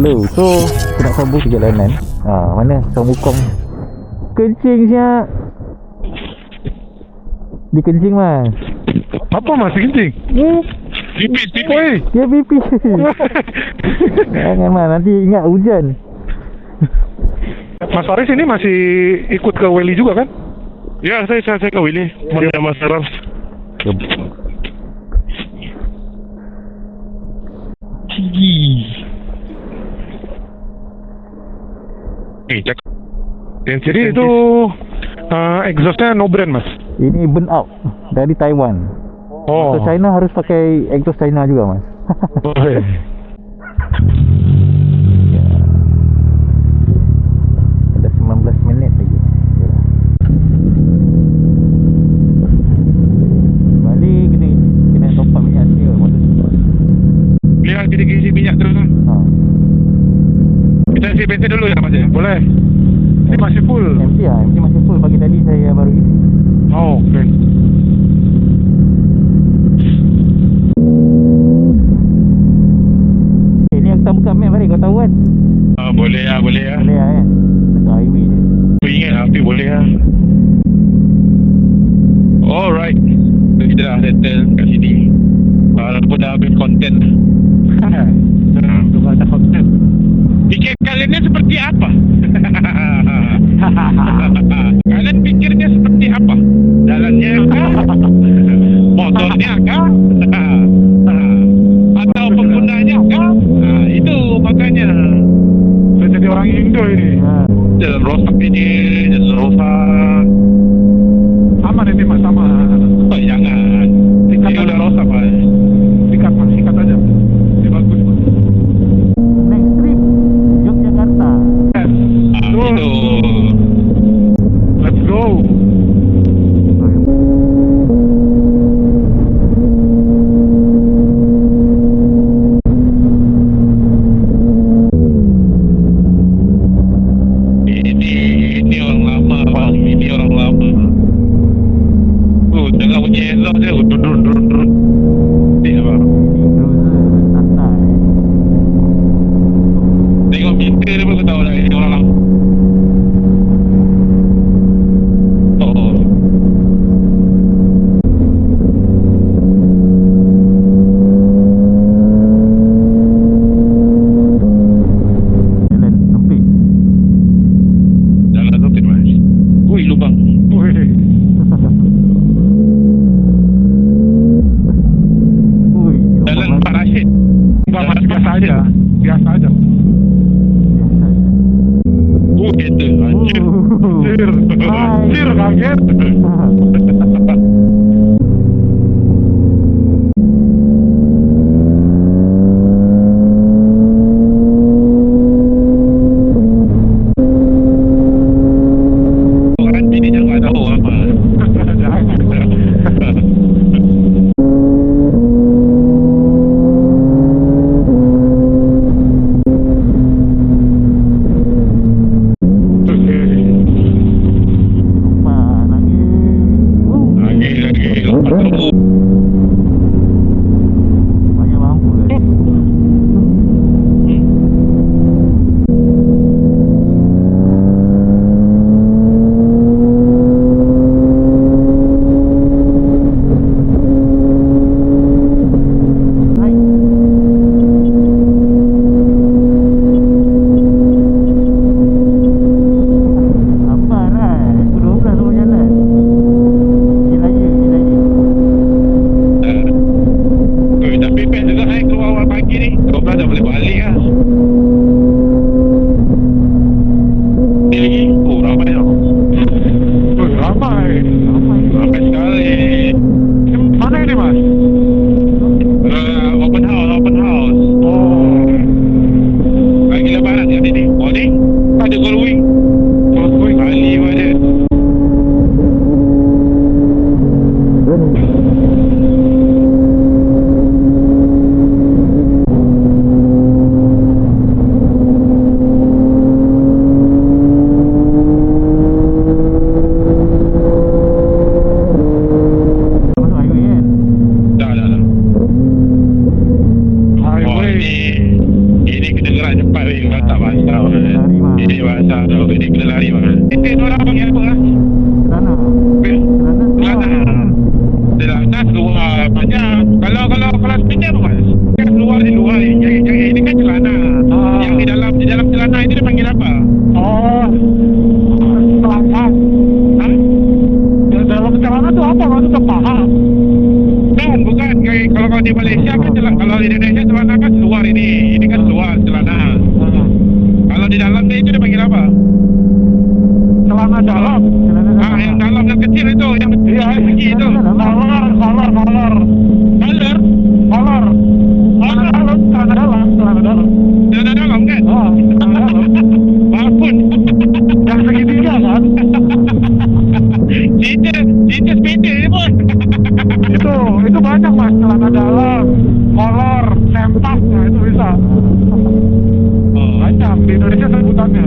slow. So aku nak sambung perjalanan. Mana Sang Wukong kencing siap. Dia kencing mas. Apa mas kencing? Pipis. Dia pipis. Jangan mas, nanti ingat hujan. Mas Faris ini masih ikut ke Welly juga kan? Ya, saya ke Welly. Mana Mas Faris? Jadi itu exhaustnya no brand mas? Ini burn out dari Taiwan. Oh. So China harus pakai exhaust China juga mas. Okay. Ada 19 minit lagi. Balik kena top up minyak dia motor. Lihat kita isi minyak terus lah. Kita isi bensin dulu ya mas ya? Boleh. Ini masih full. Empty lah, empty masih full. Pagi tadi saya baru isi. Oh, okay. Ini yang kita buka map hari, kau tahu kan? Boleh ya. Boleh lah kan? Dekat highway je. Aku ingat tapi boleh lah. Alright. Kita dah settle kat sini. Walaupun dah habis konten. Tunggu ada konten. Fikir kalian ni seperti apa? Kalian fikirnya seperti apa? Jalannya kah? Motornya kah? Atau penggunanya kah? Itu makanya. Saya jadi orang Indo ini. Jalan rosak ini, jalan rosak. Aman ini mas, aman. Oh, jangan. Sikat Ini aja. udah rosak mas. Sikat mas, sikat aja. Ini bagus mas. Next trip Yogyakarta. Itu. Let's go. Ini orang lama bang. Ini orang lama. Jangan bunyi elok je. Drun. Ni abang. Cruiser santai. Tengok meter dia pun kau tahu dah ini orang lama. Oh. Jalan sempit. Jalan sempit mas. Ui lubang. Wih. Ui, Jalan lubang Pak lagi. Rashid. Enggak mas, biasa aja. Biasa aja. Biasa je. Kereta. Anjir. Hai. Sir kaget. Orang sini jangan tahu apa. Jangan. Lupa lagi. Tak basah. Ini basah tau. Ini kena lari mah. Ini orang panggil apa lah? Celana. Celana keluar banyak. Kalau sepeda apa mas? Kan keluar di luar. Yang ini kan celana. Yang di dalam celana ini dia panggil apa? Oh, celana. Hah? Dalam celana tu apa? Maksudnya paha. Bukan. Kalau di Malaysia kan celana. Kalau di Indonesia celana kan keluar ini. Ini kan keluar celana. Kalau di dalam dia itu dia panggil apa? Celana dalam. Yang dalam yang kecil itu, yang tinggi itu. Kolor. Celana dalam. Celana dalam kan? Celana dalam. Walaupun Yang segitiga kan? Cerita sepeda je pun. Itu banyak mas, celana dalam, kolor, sempak, nah itu bisa. Banyak di Indonesia sebutannya.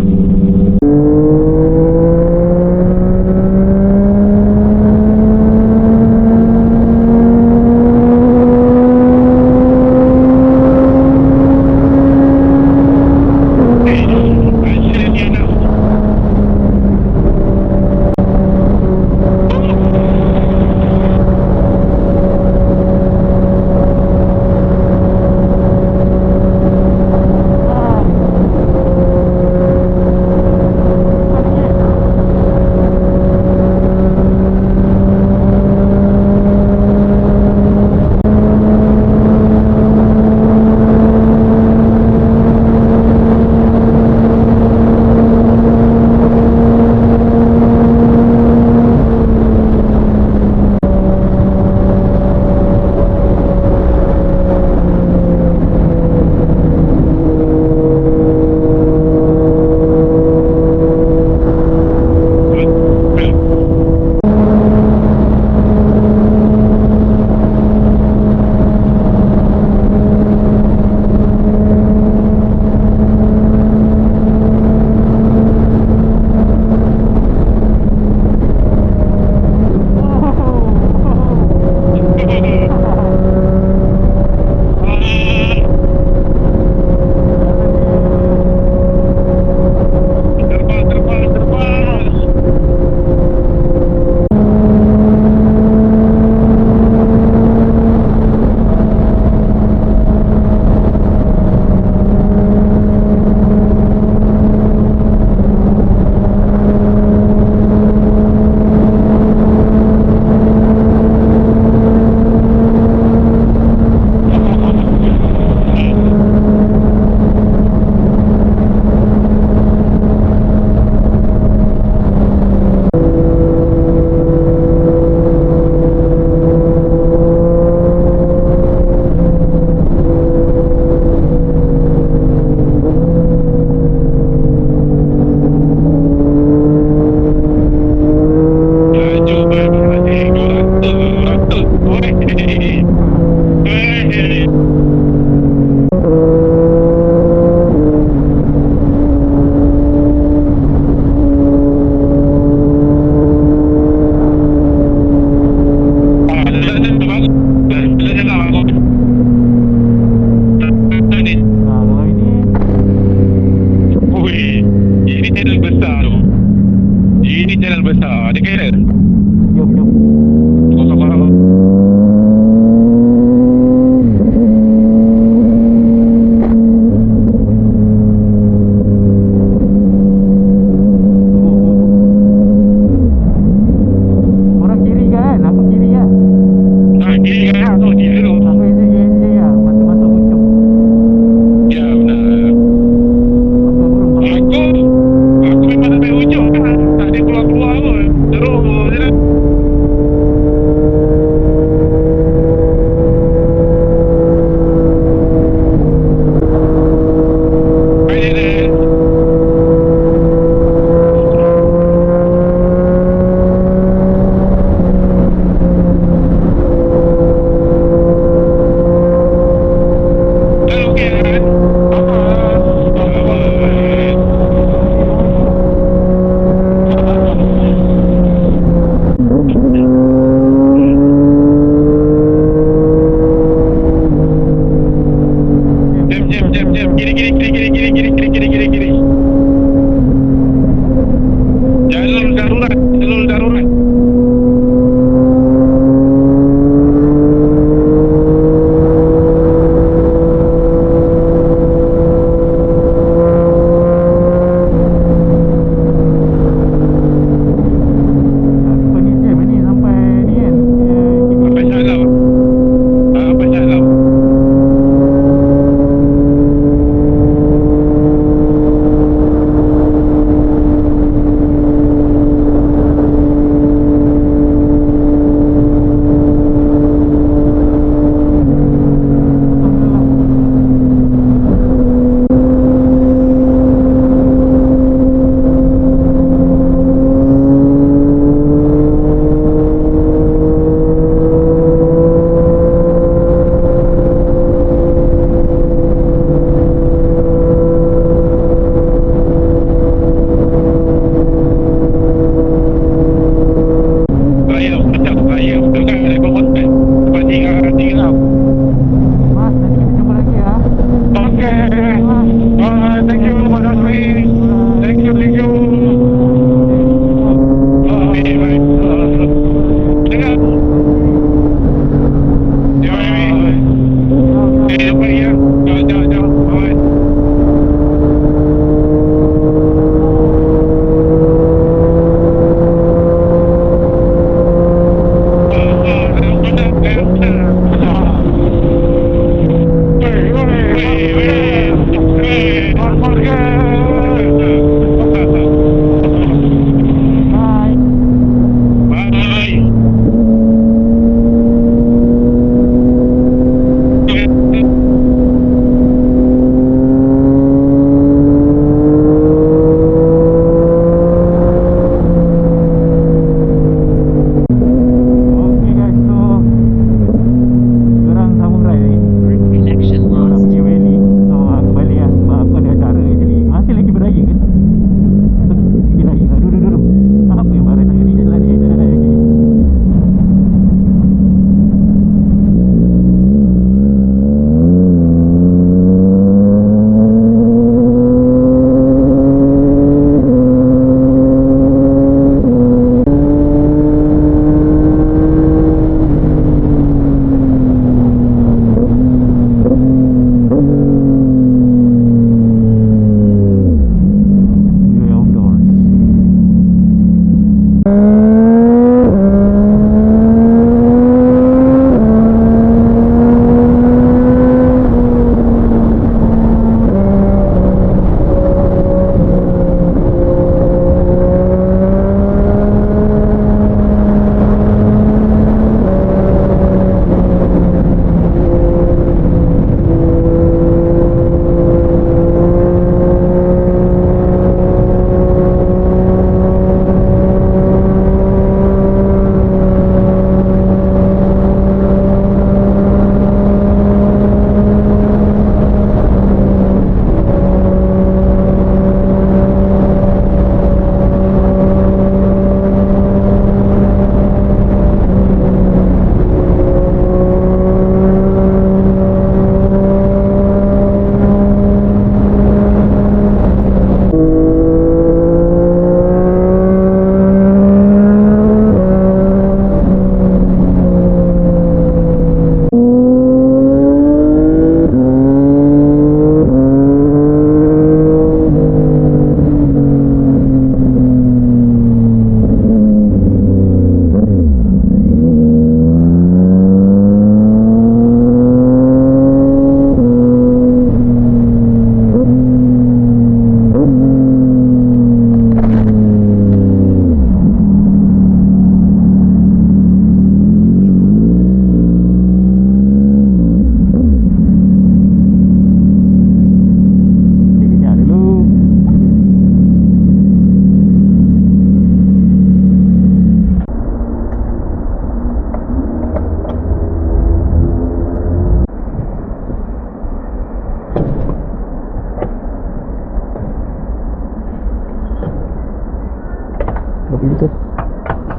liter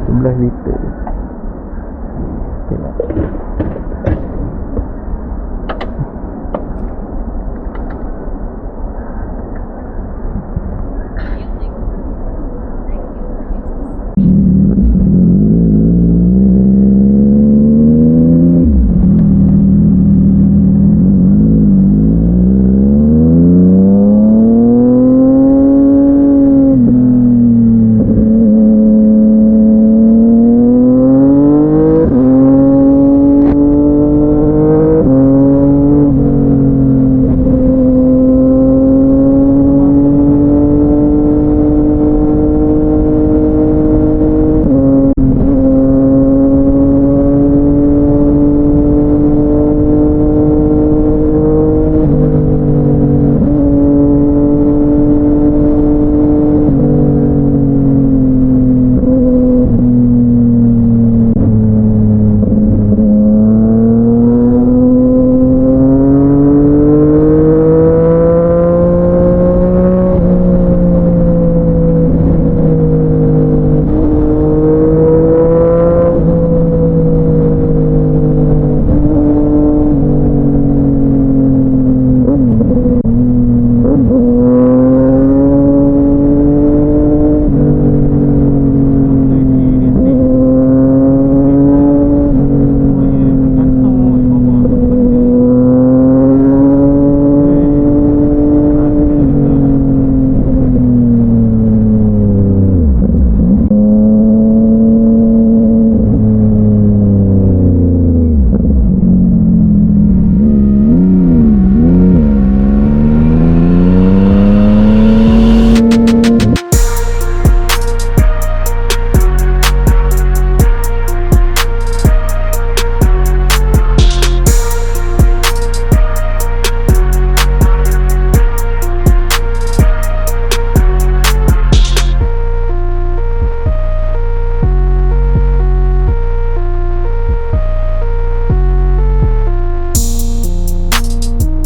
11 liter